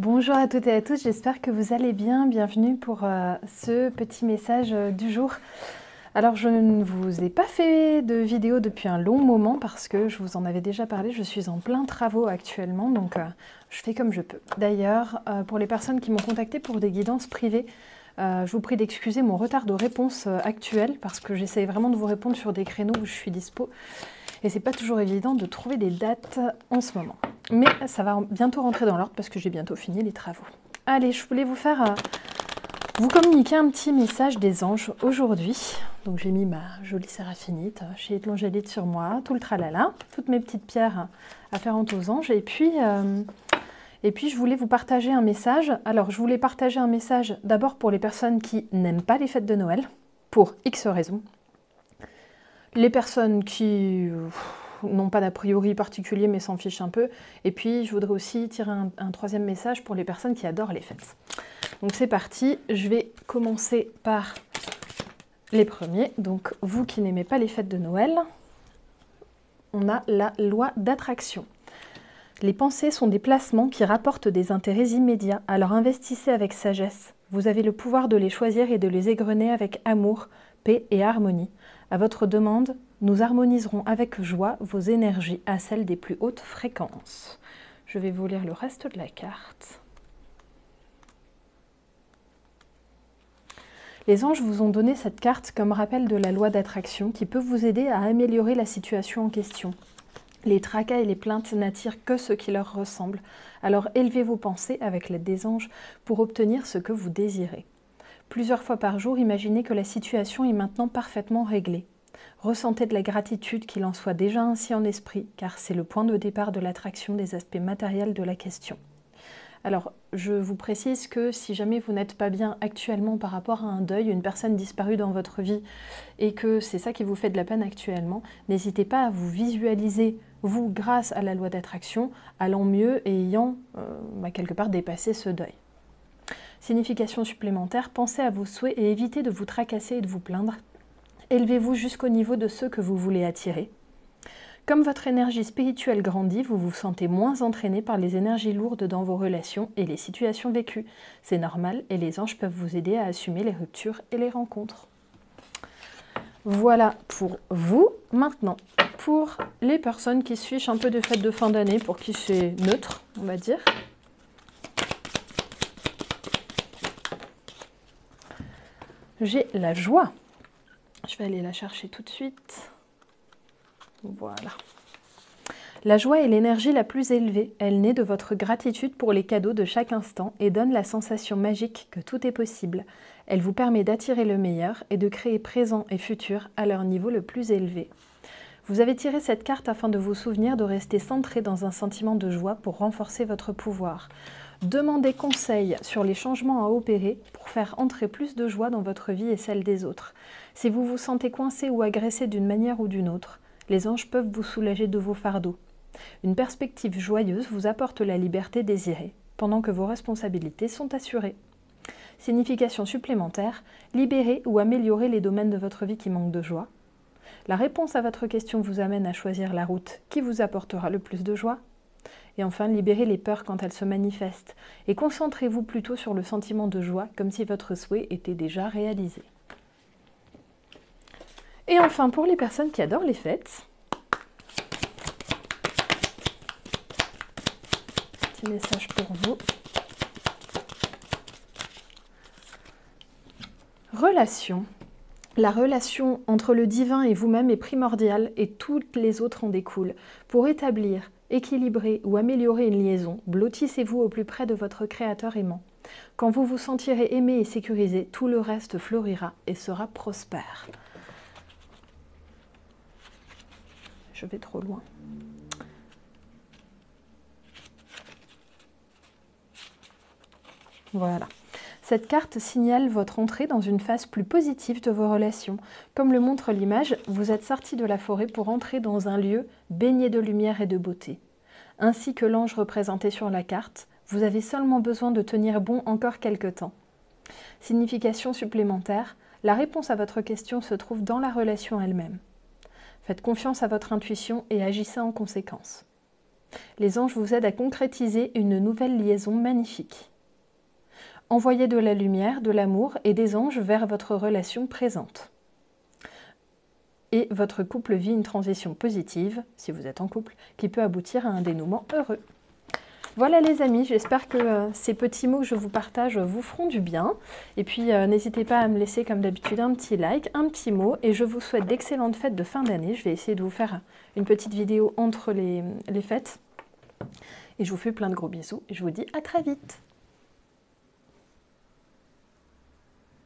Bonjour à toutes et à tous, j'espère que vous allez bien. Bienvenue pour ce petit message du jour. Alors je ne vous ai pas fait de vidéo depuis un long moment parce que je vous en avais déjà parlé, je suis en plein travaux actuellement, donc je fais comme je peux. D'ailleurs, pour les personnes qui m'ont contacté pour des guidances privées, je vous prie d'excuser mon retard de réponse actuel parce que j'essaie vraiment de vous répondre sur des créneaux où je suis dispo. Et c'est pas toujours évident de trouver des dates en ce moment. Mais ça va bientôt rentrer dans l'ordre parce que j'ai bientôt fini les travaux. Allez, je voulais vous communiquer un petit message des anges aujourd'hui. Donc j'ai mis ma jolie séraphinite, j'ai de l'angélite sur moi, tout le tralala, toutes mes petites pierres afférentes aux anges. Et puis je voulais vous partager un message. Alors je voulais partager un message d'abord pour les personnes qui n'aiment pas les fêtes de Noël, pour X raisons. Les personnes qui n'ont pas d'a priori particulier mais s'en fichent un peu. Et puis je voudrais aussi tirer un troisième message pour les personnes qui adorent les fêtes. Donc c'est parti, je vais commencer par les premiers. Donc vous qui n'aimez pas les fêtes de Noël, on a la loi d'attraction. Les pensées sont des placements qui rapportent des intérêts immédiats, alors investissez avec sagesse. Vous avez le pouvoir de les choisir et de les égrener avec amour, paix et harmonie. À votre demande, nous harmoniserons avec joie vos énergies à celles des plus hautes fréquences. Je vais vous lire le reste de la carte. Les anges vous ont donné cette carte comme rappel de la loi d'attraction qui peut vous aider à améliorer la situation en question. Les tracas et les plaintes n'attirent que ce qui leur ressemble. Alors élevez vos pensées avec l'aide des anges pour obtenir ce que vous désirez. Plusieurs fois par jour, imaginez que la situation est maintenant parfaitement réglée. Ressentez de la gratitude qu'il en soit déjà ainsi en esprit, car c'est le point de départ de l'attraction des aspects matériels de la question. Alors, je vous précise que si jamais vous n'êtes pas bien actuellement par rapport à un deuil, une personne disparue dans votre vie, et que c'est ça qui vous fait de la peine actuellement, n'hésitez pas à vous visualiser, vous, grâce à la loi d'attraction, allant mieux et ayant quelque part dépassé ce deuil. Signification supplémentaire, pensez à vos souhaits et évitez de vous tracasser et de vous plaindre. Élevez-vous jusqu'au niveau de ceux que vous voulez attirer. Comme votre énergie spirituelle grandit, vous vous sentez moins entraîné par les énergies lourdes dans vos relations et les situations vécues. C'est normal et les anges peuvent vous aider à assumer les ruptures et les rencontres. Voilà pour vous. Maintenant, pour les personnes qui se fichent un peu de fêtes de fin d'année, pour qui c'est neutre, on va dire. J'ai la joie. Je vais aller la chercher tout de suite. Voilà. La joie est l'énergie la plus élevée. Elle naît de votre gratitude pour les cadeaux de chaque instant et donne la sensation magique que tout est possible. Elle vous permet d'attirer le meilleur et de créer présent et futur à leur niveau le plus élevé. Vous avez tiré cette carte afin de vous souvenir de rester centré dans un sentiment de joie pour renforcer votre pouvoir. Demandez conseil sur les changements à opérer pour faire entrer plus de joie dans votre vie et celle des autres. Si vous vous sentez coincé ou agressé d'une manière ou d'une autre, les anges peuvent vous soulager de vos fardeaux. Une perspective joyeuse vous apporte la liberté désirée, pendant que vos responsabilités sont assurées. Signification supplémentaire, libérer ou améliorer les domaines de votre vie qui manquent de joie. La réponse à votre question vous amène à choisir la route qui vous apportera le plus de joie. Et enfin, libérez les peurs quand elles se manifestent et concentrez-vous plutôt sur le sentiment de joie comme si votre souhait était déjà réalisé. Et enfin, pour les personnes qui adorent les fêtes, petit message pour vous. Relation. La relation entre le divin et vous-même est primordiale et toutes les autres en découlent. Pour établir, équilibrer ou améliorer une liaison, blottissez-vous au plus près de votre créateur aimant. Quand vous vous sentirez aimé et sécurisé, tout le reste fleurira et sera prospère. Je vais trop loin. Voilà. Cette carte signale votre entrée dans une phase plus positive de vos relations. Comme le montre l'image, vous êtes sorti de la forêt pour entrer dans un lieu baigné de lumière et de beauté. Ainsi que l'ange représenté sur la carte, vous avez seulement besoin de tenir bon encore quelque temps. Signification supplémentaire, la réponse à votre question se trouve dans la relation elle-même. Faites confiance à votre intuition et agissez en conséquence. Les anges vous aident à concrétiser une nouvelle liaison magnifique. Envoyez de la lumière, de l'amour et des anges vers votre relation présente. Et votre couple vit une transition positive, si vous êtes en couple, qui peut aboutir à un dénouement heureux. Voilà les amis, j'espère que ces petits mots que je vous partage vous feront du bien. Et puis n'hésitez pas à me laisser comme d'habitude un petit like, un petit mot. Et je vous souhaite d'excellentes fêtes de fin d'année. Je vais essayer de vous faire une petite vidéo entre les fêtes. Et je vous fais plein de gros bisous et je vous dis à très vite.